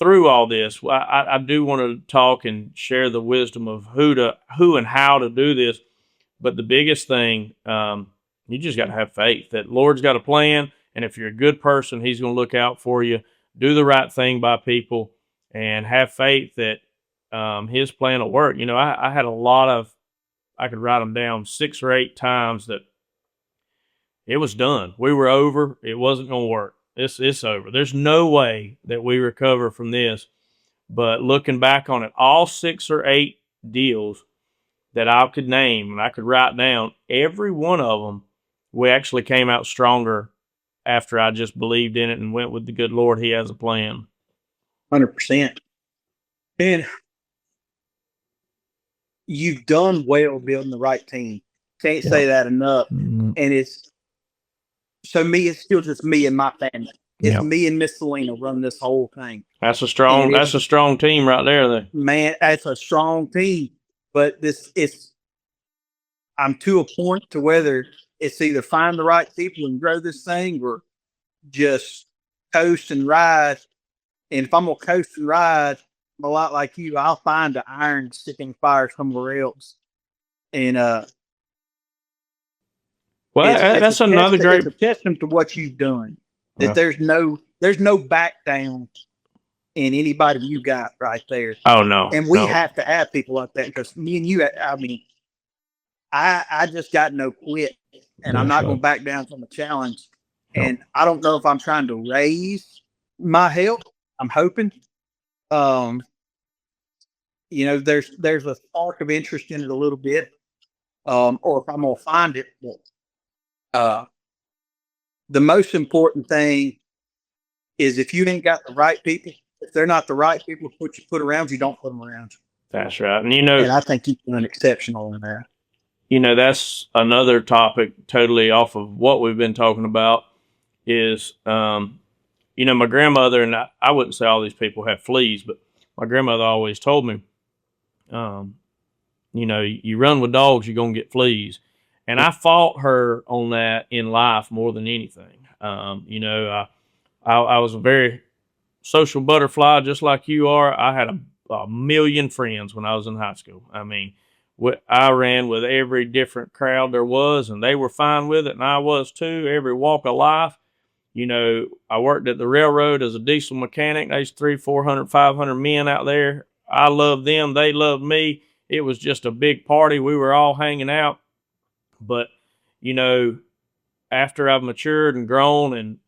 through all this, I do want to talk and share the wisdom of who and how to do this. But the biggest thing, you just got to have faith that Lord's got a plan. And if you're a good person, he's going to look out for you, do the right thing by people, and have faith that his plan will work. I had a lot of, I could write them down 6 or 8 times that it was done. We were over. It wasn't going to work. It's over. There's no way that we recover from this. But looking back on it, all 6 or 8 deals that I could name and I could write down, every one of them, we actually came out stronger after I just believed in it and went with the good Lord. He has a plan. 100%. And you've done well building the right team. Can't say that enough. Mm-hmm. And it's still just me and my family. It's me and Miss Selena running this whole thing. That's a strong team right there, though. Man, that's a strong team. But I'm to a point to whether it's either find the right people and grow this thing or just coast and ride. And if I'm going to coast and ride, I'm a lot like you, I'll find an iron sticking fire somewhere else. And that's another great. It's a testament to what you've done. That there's no back down in anybody you got right there. Oh no! And we have to have people like that because me and you. I mean, I just got no quit, and I'm not going to back down from a challenge. No. And I don't know if I'm trying to raise my health. I'm hoping. There's a spark of interest in it a little bit, or if I'm going to find it. But, the most important thing is if you ain't got the right people, if they're not the right people you put around you, don't put them around you. That's right. And and I think you've done exceptional in that. That's another topic totally off of what we've been talking about is, my grandmother, and I wouldn't say all these people have fleas, but my grandmother always told me, you run with dogs, you're going to get fleas. And I fought her on that in life more than anything. I was a very social butterfly, just like you are. I had a million friends when I was in high school. I mean, I ran with every different crowd there was, and they were fine with it, and I was too, every walk of life. I worked at the railroad as a diesel mechanic. There's 300, 400, 500 men out there. I loved them. They loved me. It was just a big party. We were all hanging out. But, after I've matured and grown and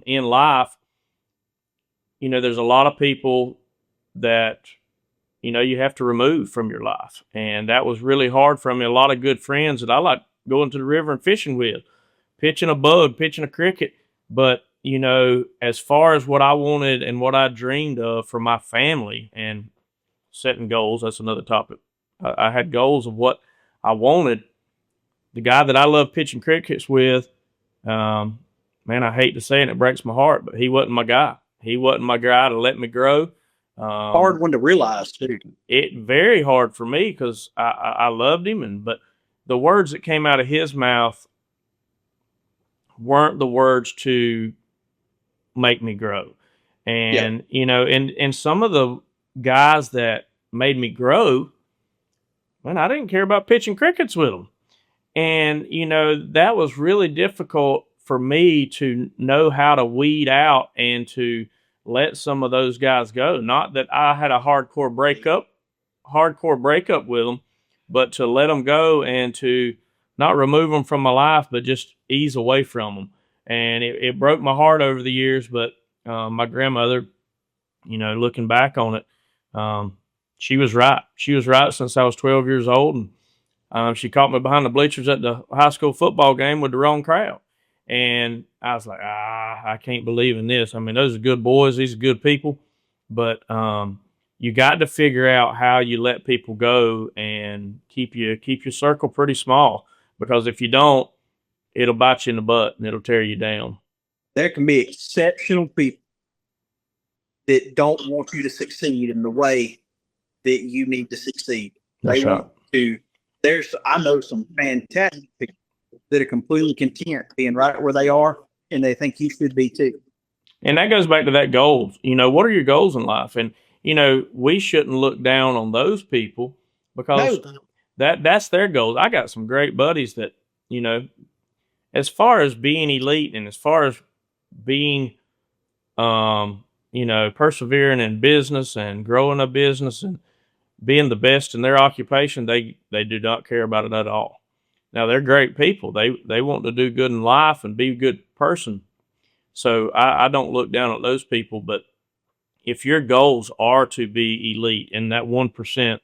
in life, there's a lot of people that, you have to remove from your life. And that was really hard for me. A lot of good friends that I like going to the river and fishing with, pitching a bug, pitching a cricket. But, as far as what I wanted and what I dreamed of for my family and setting goals, that's another topic. I had goals of what I wanted. The guy that I love pitching crickets with, man, I hate to say it, and it breaks my heart, but he wasn't my guy. He wasn't my guy to let me grow. Hard one to realize, too. It very hard for me because I loved him, but the words that came out of his mouth weren't the words to make me grow. And, and some of the guys that made me grow, man, I didn't care about pitching crickets with them. And, that was really difficult for me to know how to weed out and to let some of those guys go. Not that I had a hardcore breakup with them, but to let them go and to not remove them from my life, but just ease away from them. And it broke my heart over the years, but my grandmother, looking back on it, she was right. She was right since I was 12 years old, and she caught me behind the bleachers at the high school football game with the wrong crowd. And I was like, I can't believe in this. I mean, those are good boys. These are good people. But you got to figure out how you let people go and keep your circle pretty small. Because if you don't, it'll bite you in the butt and it'll tear you down. There can be exceptional people that don't want you to succeed in the way that you need to succeed. They want to. I know some fantastic people that are completely content being right where they are, and they think you should be too. And that goes back to that goals. What are your goals in life? And, we shouldn't look down on those people because that's their goals. I got some great buddies that, as far as being elite and as far as being, persevering in business and growing a business and being the best in their occupation, they do not care about it at all. Now, they're great people. They want to do good in life and be a good person. So I don't look down at those people, but, if your goals are to be elite in that 1%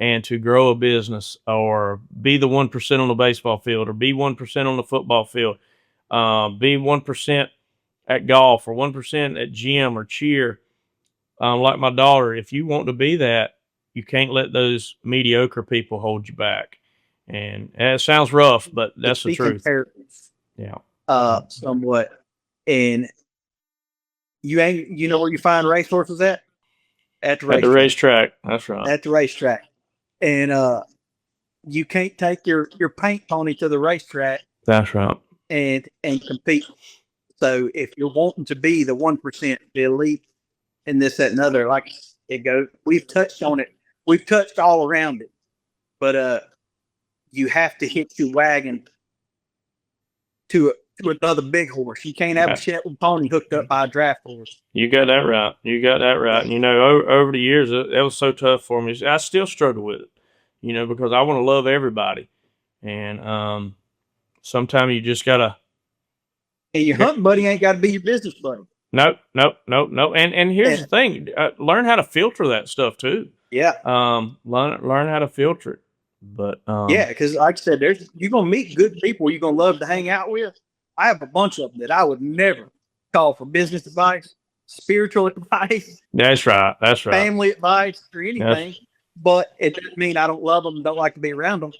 and to grow a business or be the 1% on the baseball field or be 1% on the football field, be 1% at golf or 1% at gym or cheer, like my daughter, if you want to be that, you can't let those mediocre people hold you back. And it sounds rough, but that's the truth. Yeah. Somewhat. And you know where you find racehorses at? At the racetrack. That's right. At the racetrack. And you can't take your paint pony to the racetrack. That's right. And compete. So if you're wanting to be the 1%, the elite, and this, that, and other, like it goes, we've touched on it. We've touched all around it. But you have to hitch your wagon to another big horse. You can't have a Shetland pony hooked up by a draft horse. You got that right. And, you know, over the years, it was so tough for me. I still struggle with it, you know, because I want to love everybody. And sometimes you just got to. And your hunting buddy ain't got to be your business buddy. Nope. And here's the thing. Learn how to filter that stuff, too. Yeah. Learn how to filter it. But yeah, because like I said, you're going to meet good people you're going to love to hang out with. I have a bunch of them that I would never call for business advice, spiritual advice. That's right. Family advice or anything. But it doesn't mean I don't love them and don't like to be around them.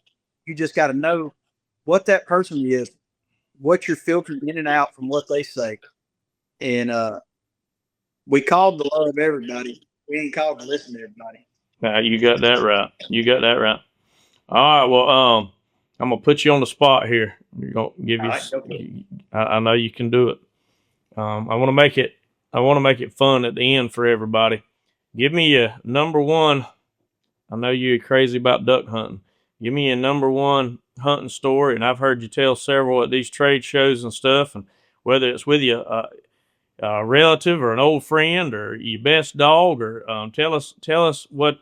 You just got to know what that person is, what you're filtering in and out from what they say. And we called to love everybody. We ain't called to listen to everybody. You got that right. All right. Well, I'm gonna put you on the spot here. We're gonna give you. I know you can do it. I want to make it fun at the end for everybody. Give me your number one. I know you're crazy about duck hunting. Give me your number one hunting story, and I've heard you tell several at these trade shows and stuff. And whether it's with a relative or an old friend or your best dog, or tell us what.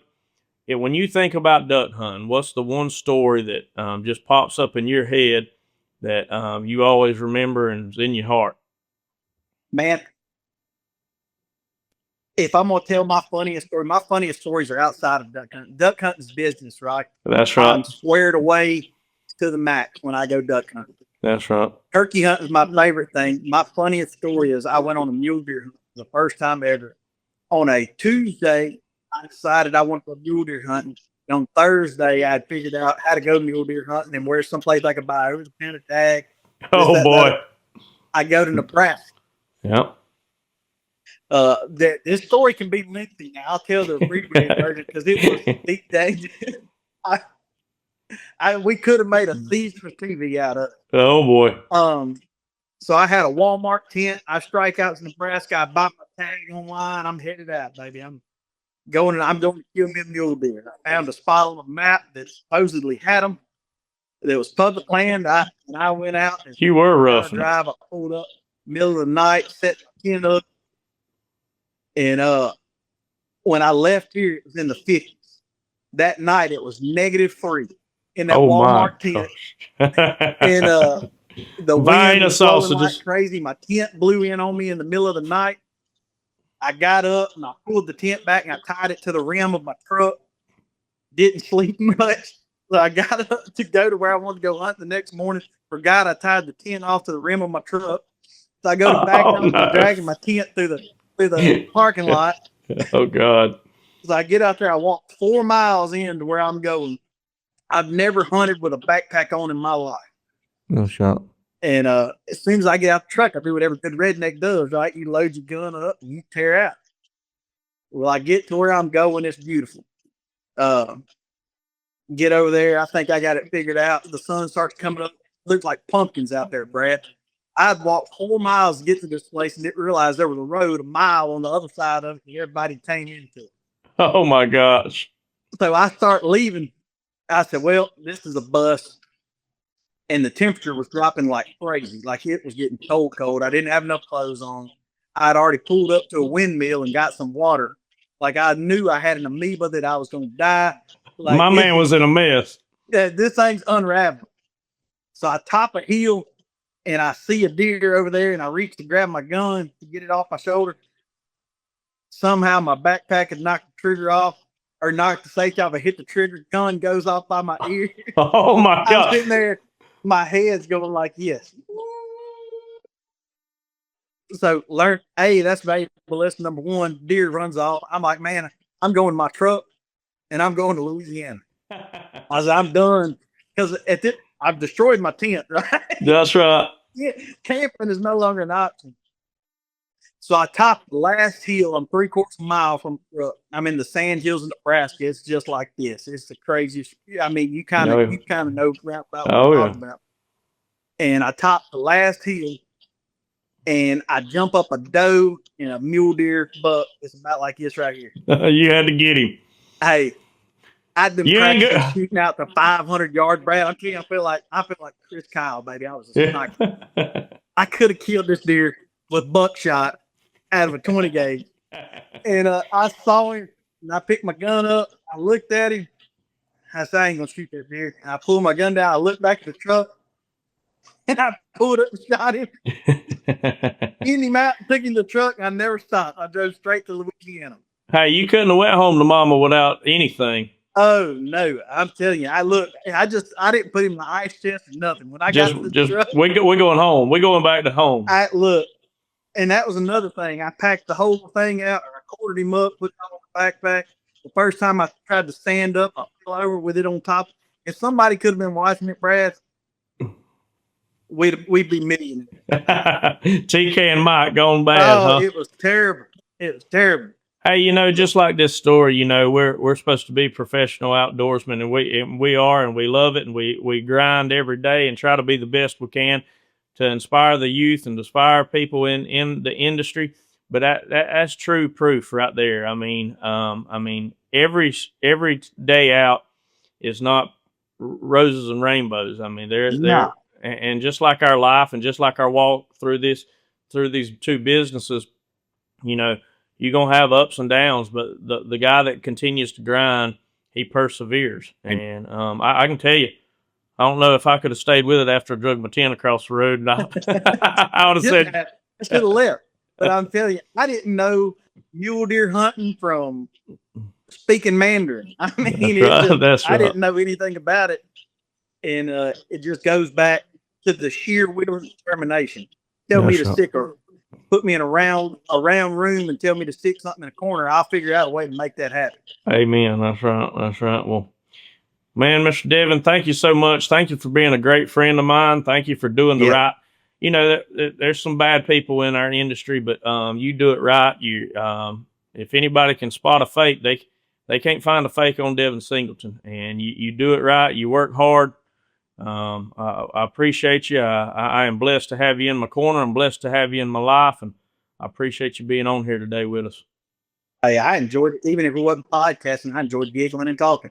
When you think about duck hunting, what's the one story that just pops up in your head that you always remember and is in your heart? Man, if I'm going to tell my funniest stories are outside of duck hunting. Duck hunting's business, right? That's right. I'm squared away to the max when I go duck hunting. That's right. Turkey hunting is my favorite thing. My funniest story is I went on a mule deer hunt the first time ever. On a Tuesday, I decided I wanted to go mule deer hunting. And on Thursday, I had figured out how to go mule deer hunting and where someplace I could buy a pin a tag. Oh, boy. I go to Nebraska. Yep. This story can be lengthy. Now I'll tell the abbreviated version because it was deep dangerous. We could have made a Thieves for TV out of it. Oh, boy. So I had a Walmart tent. I strike out to Nebraska. I bought my tag online. I'm headed out, baby. I'm going to kill me a mule deer. I found a spot on the map that supposedly had them. There was public land. I went out. And you were rough. I pulled up middle of the night, set the tent up. And when I left here, it was in the 50s. That night, it was -3 in that Walmart tent. And the wind was blowing like crazy. My tent blew in on me in the middle of the night. I got up and I pulled the tent back and I tied it to the rim of my truck. Didn't sleep much. So I got up to go to where I wanted to go hunt the next morning. Forgot I tied the tent off to the rim of my truck. So I go back and I'm dragging my tent through the parking lot. Oh, God. So I get out there. I walk 4 miles into where I'm going. I've never hunted with a backpack on in my life. No shot. And as soon as I get out the truck, I do what every good redneck does, right? You load your gun up and you tear out. Well, I get to where I'm going. It's beautiful. Get over there. I think I got it figured out. The sun starts coming up. Looks like pumpkins out there, Brad. I'd walked 4 miles to get to this place and didn't realize there was a road a mile on the other side of it and everybody came into it. Oh, my gosh. So I start leaving. I said, well, this is a bus. And the temperature was dropping like crazy. Like it was getting cold. I didn't have enough clothes on. I'd already pulled up to a windmill and got some water. Like I knew I had an amoeba that I was going to die. Like my man was in a mess. This thing's unraveling. So I top a hill and I see a deer over there and I reach to grab my gun to get it off my shoulder. somehow my backpack had knocked the trigger off or knocked the safety off. I hit the trigger, gun goes off by my ear. Oh my God. I'm sitting there, my head's going like this. So that's valuable lesson number one. Deer runs off. I'm like, man, I'm going to my truck and I'm going to Louisiana. I said, I'm done. Because I've destroyed my tent, right? That's right. Yeah, camping is no longer an option. So I topped the last hill. I'm 3/4 mile from the truck. I'm in the sand hills in Nebraska. It's just like this. It's the craziest. I mean, you kind of know about what I'm talking about. And I topped the last hill. And I jump up a doe and a mule deer buck. It's about like this right here. You had to get him. Hey, I'd been practicing shooting out the 500-yard Brad. I feel like Chris Kyle, baby. I was a sniper. I could have killed this deer with buckshot out of a 20 gauge. And I saw him and I picked my gun up. I looked at him. I said, I ain't gonna shoot that deer. And I pulled my gun down. I looked back at the truck. And I pulled up and shot him. In him out and took him to the truck. And I never stopped. I drove straight to Louisiana. Hey, you couldn't have went home to mama without anything. Oh no! I'm telling you, I didn't put him in the ice chest or nothing. When I got to the truck, we're going home. We're going back to home. And that was another thing. I packed the whole thing out, or I quartered him up, put it on the backpack. The first time I tried to stand up, I fell over with it on top. If somebody could have been watching it, Brad, we'd be millionaires. TK and Mike going bad. Oh, It was terrible. It was terrible. Hey, just like this story, we're supposed to be professional outdoorsmen, and we are, and we love it, and we grind every day and try to be the best we can to inspire the youth and inspire people in the industry. But that's true proof right there. I mean, every day out is not roses and rainbows. I mean, they're and just like our life and just like our walk through these two businesses, you're going to have ups and downs, but the guy that continues to grind, he perseveres. And I can tell you, I don't know if I could have stayed with it after I drug my tent across the road. And I would have said, I should have left. But I'm telling you, I didn't know mule deer hunting from speaking Mandarin. I mean, that's right. I didn't know anything about it. And it just goes back to the sheer will and determination. Tell me to stick or put me in a round room and tell me to stick something in a corner. I'll figure out a way to make that happen. Amen. That's right. That's right. Well, man, Mr. Devin, thank you so much. Thank you for being a great friend of mine. Thank you for doing the right. There's some bad people in our industry, but you do it right. If anybody can spot a fake, they can't find a fake on Devin Singleton. And you do it right. You work hard. I appreciate you. I am blessed to have you in my corner. I'm blessed to have you in my life, and I appreciate you being on here today with us. Hey, I enjoyed it. Even if it wasn't podcasting, I enjoyed giggling and talking.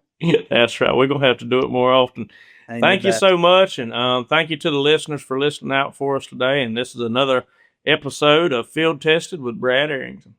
That's right. We're going to have to do it more often. Thank you so much, and thank you to the listeners for listening out for us today. And this is another episode of Field Tested with Brad Arington.